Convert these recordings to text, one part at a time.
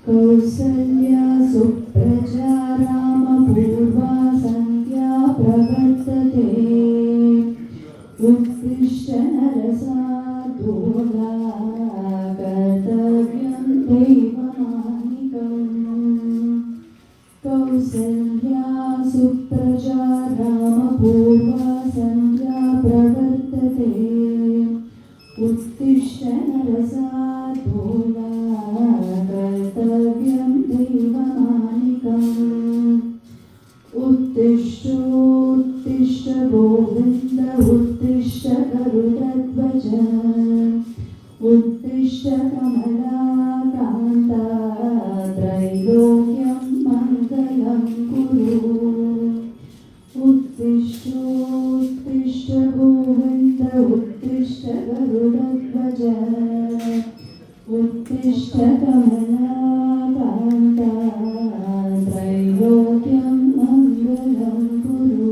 कौसल्या सुप्रजा रामपूर्वा सन्ध्या प्रवर्तते उत्तिष्ठ नरसार्दूला कर्तव्यं दैवमानिकम् कौसल्या सुप्रजा रामपूर्वा सन्ध्या प्रवर्तते उत्तिष्ठ नरसार्दूला कर्तव्यं दैवमानिकम् उत्तिष्ठोत्तिष्ठ गोविन्द उत्तिष्ठ गरुडध्वज उत्तिष्ठ कमलाकान्त त्रैलोक्यं मङ्गलं कुरु उत्तिष्ठोत्तिष्ठ गोविन्द उत्तिष्ठ गरुडध्वज उत्तिष्ठ कमलाकान्त त्रैलोक्यं मङ्गलं कुरु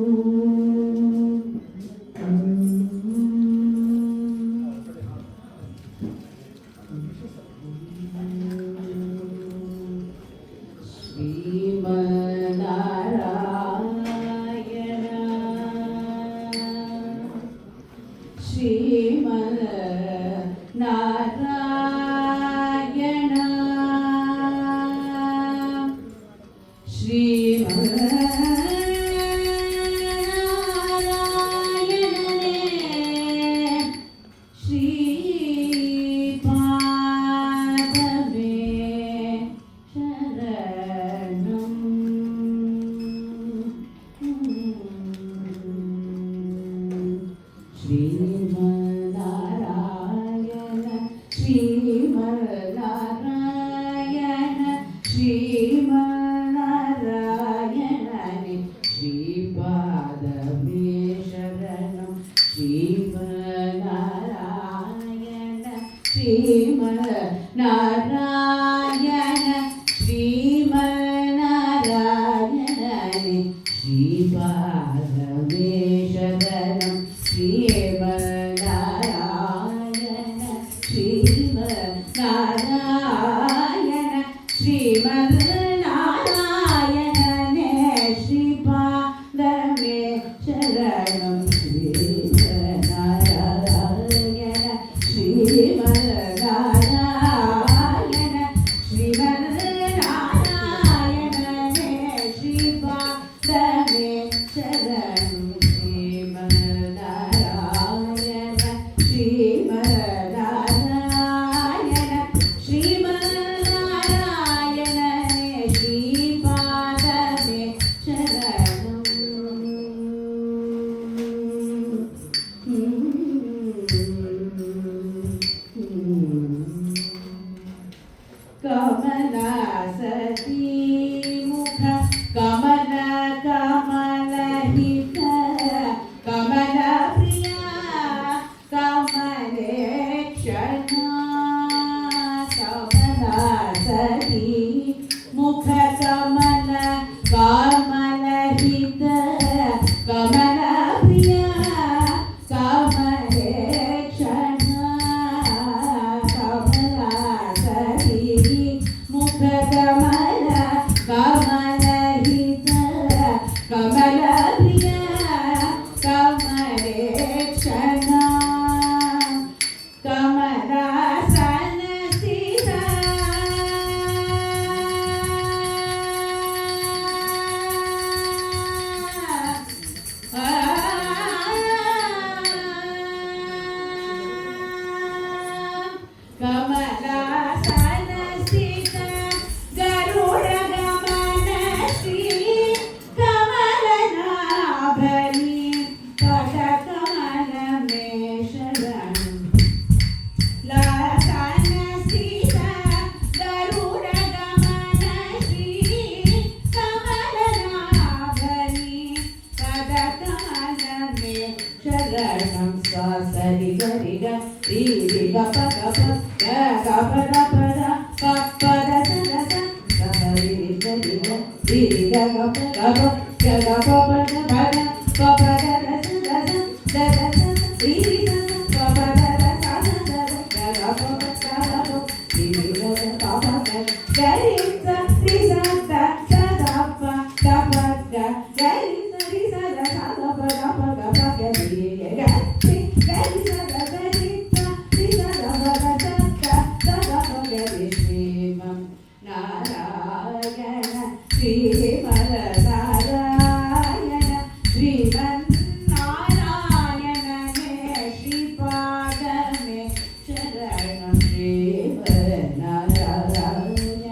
సం సా సరి గరి గ రి రి గ ప గ ప గ గ ప ద ప ద ప ప ద స ద స స రి రి గ రి గ రి రి గ గ ప గ ప గ గ ప ప ద ప ద ప ప ద ద స ద స ద ద స రి రి స స ప ప ద ద స ద ద గ గ ప ప ద ద ప రి రి గ గ ప ప గ గ రి స రి స ద స ద ప ద ప గ గ రి స రి స ద స ద ప ద ప గ ప గ రి గ రి గ రి స ద స రి స రి స ద ప ద స ద స ద ప గ రి శ్రీమన్ నారాయణ శ్రీమన్ నారాయణ శ్రీమన్ నారాయణనే శ్రీపాదమే శరణం శ్రీమన్ నారాయణ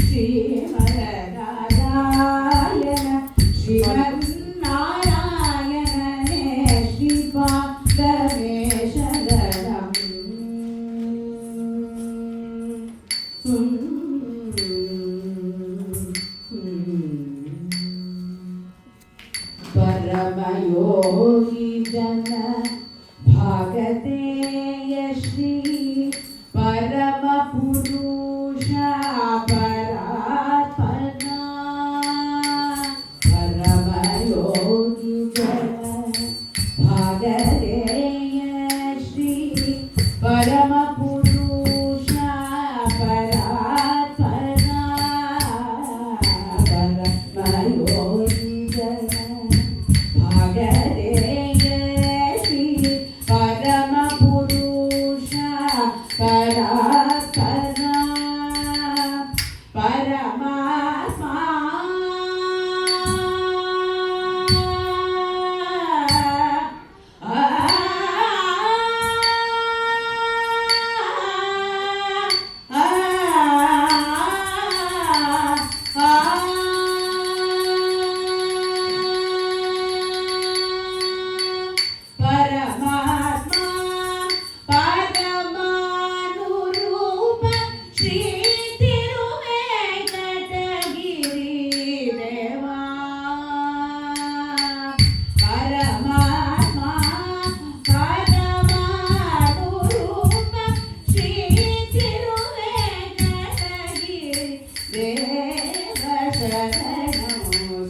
శ్రీమన్ నారాయణ శ్రీమన్ నారాయణనే శ్రీపాదమే శరణం परमयोगी जन भागतेय श्री परम पुरुष परात्परा परमयोगी जन भागतेय श्री परम पुरुष परात्परा परमयोगी जन भागतेय श्री परम पुरुष परात्परा परमात्मा परमात्मा परमानुरूप श्री तिरुवेंकटगिरि देवा परमात्मा परमानुरूप श्री तिरुवेंकटगिरि देवा शरणं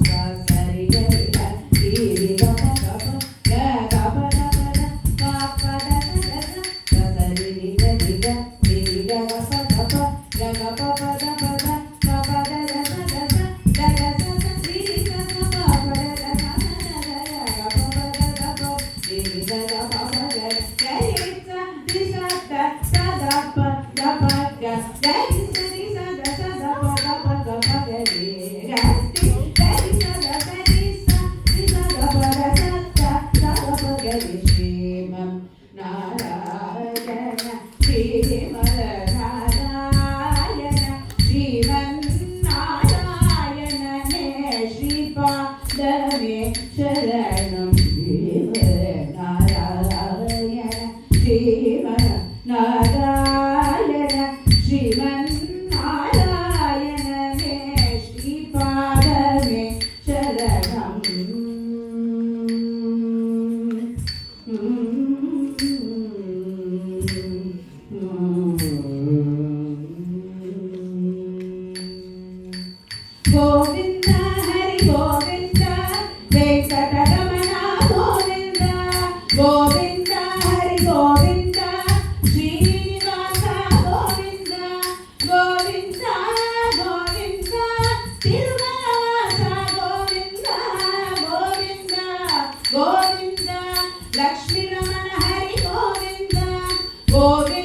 ससरि गरि ग रि रि ग प ग प ग ग प द प द प प द द द स स रि रि ग रि ग रि रि ग ग प ग प ग ग प प द प द प प द द स द स द द स स रि रि स स प प द द स स द द ग प प द द प रि रि ग ग प प ग ग रि स रि स द स द प द प ग ग रि स रि स द स द प द प ग प ग रि ग रि स द स रि स रि स द प द स द द प ग रि श्रीमन् नारायण श्रीमन् नारायण श्रीमन् नारायणने श्रीपादमे शरणं श्रीमन् नारायण श्रीमन् नारायण श्रीमन् नारायणने श्रीपादमे शरणं गोविंद हरि गोविंद वेंकटरमण गोविंद गोविंद हरि गोविंद श्रीनिवास गोविंद गोविंद गोविंद तिरुमलवास गोविंद गोविंद गोविंद लक्ष्मी रमण हरि गोविंद गोविंद